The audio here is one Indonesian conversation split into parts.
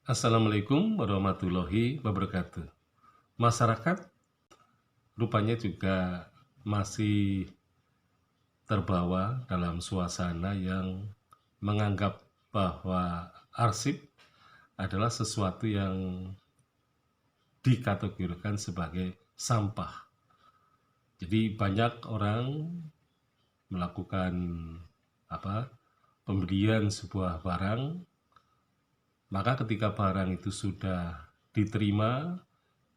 Assalamualaikum warahmatullahi wabarakatuh. Masyarakat rupanya juga masih terbawa dalam suasana yang menganggap bahwa arsip adalah sesuatu yang dikategorikan sebagai sampah. Jadi banyak orang melakukan pembelian sebuah barang, maka ketika barang itu sudah diterima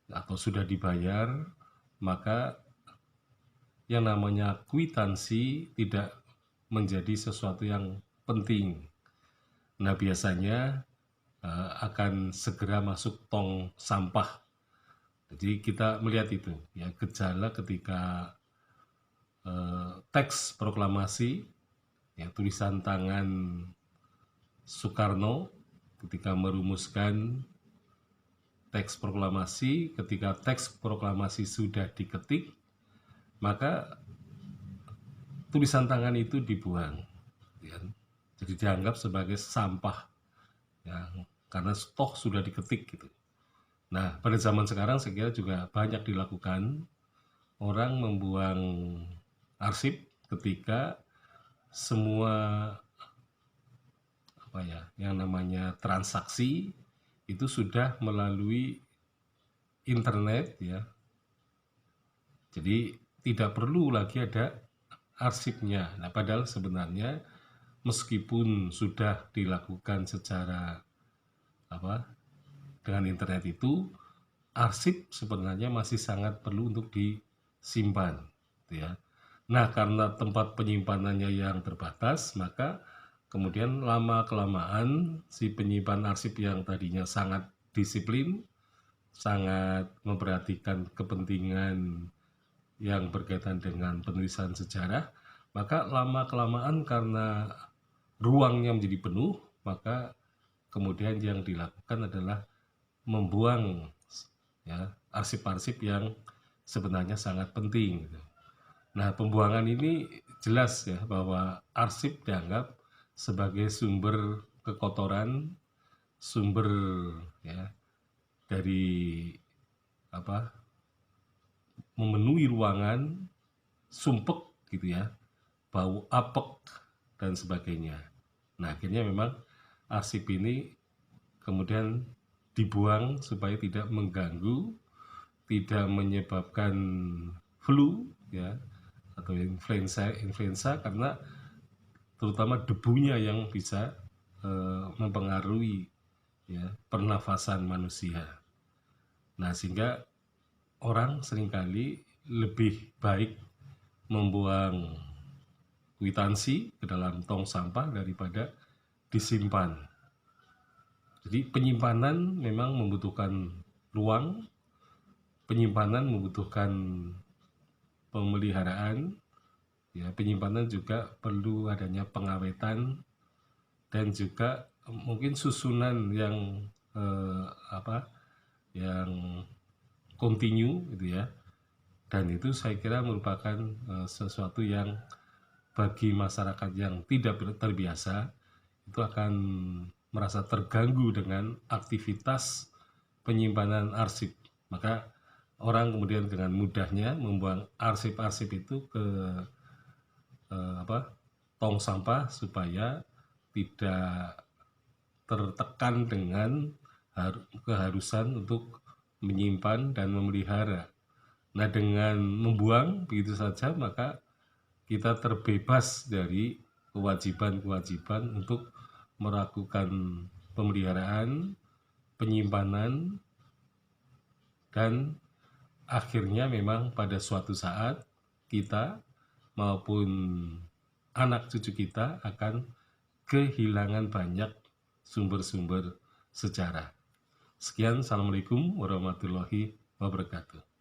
atau sudah dibayar, maka yang namanya kwitansi tidak menjadi sesuatu yang penting. Nah, biasanya akan segera masuk tong sampah. Jadi kita melihat itu, ya, gejala ketika teks proklamasi, ya, tulisan tangan Soekarno ketika merumuskan teks proklamasi, ketika teks proklamasi sudah diketik, maka tulisan tangan itu dibuang, ya. Jadi dianggap sebagai sampah, ya, karena stok sudah diketik gitu. Nah, pada zaman sekarang saya kira juga banyak dilakukan orang membuang arsip ketika semua yang namanya transaksi itu sudah melalui internet, ya. Jadi tidak perlu lagi ada arsipnya. Nah, padahal sebenarnya meskipun sudah dilakukan secara dengan internet itu, arsip sebenarnya masih sangat perlu untuk disimpan, ya. Nah, karena tempat penyimpanannya yang terbatas, maka kemudian lama-kelamaan si penyimpan arsip yang tadinya sangat disiplin, sangat memperhatikan kepentingan yang berkaitan dengan penulisan sejarah, maka lama-kelamaan karena ruangnya menjadi penuh, maka kemudian yang dilakukan adalah membuang, ya, arsip-arsip yang sebenarnya sangat penting. Nah, pembuangan ini jelas, ya, bahwa arsip dianggap sebagai sumber kekotoran, sumber, ya, dari memenuhi ruangan, sumpek gitu, ya, bau apek dan sebagainya. Nah, akhirnya memang arsip ini kemudian dibuang supaya tidak mengganggu, tidak menyebabkan flu, ya, atau influenza karena terutama debunya yang bisa mempengaruhi, ya, pernafasan manusia. Nah, sehingga orang seringkali lebih baik membuang kwitansi ke dalam tong sampah daripada disimpan. Jadi penyimpanan memang membutuhkan ruang, penyimpanan membutuhkan pemeliharaan, ya, penyimpanan juga perlu adanya pengawetan dan juga mungkin susunan yang yang kontinu gitu, ya. Dan itu saya kira merupakan sesuatu yang bagi masyarakat yang tidak terbiasa itu akan merasa terganggu dengan aktivitas penyimpanan arsip. Maka orang kemudian dengan mudahnya membuang arsip-arsip itu ke tong sampah supaya tidak tertekan dengan keharusan untuk menyimpan dan memelihara. Nah, dengan membuang begitu saja, maka kita terbebas dari kewajiban-kewajiban untuk melakukan pemeliharaan, penyimpanan, dan akhirnya memang pada suatu saat kita maupun anak cucu kita akan kehilangan banyak sumber-sumber sejarah. Sekian, Assalamualaikum warahmatullahi wabarakatuh.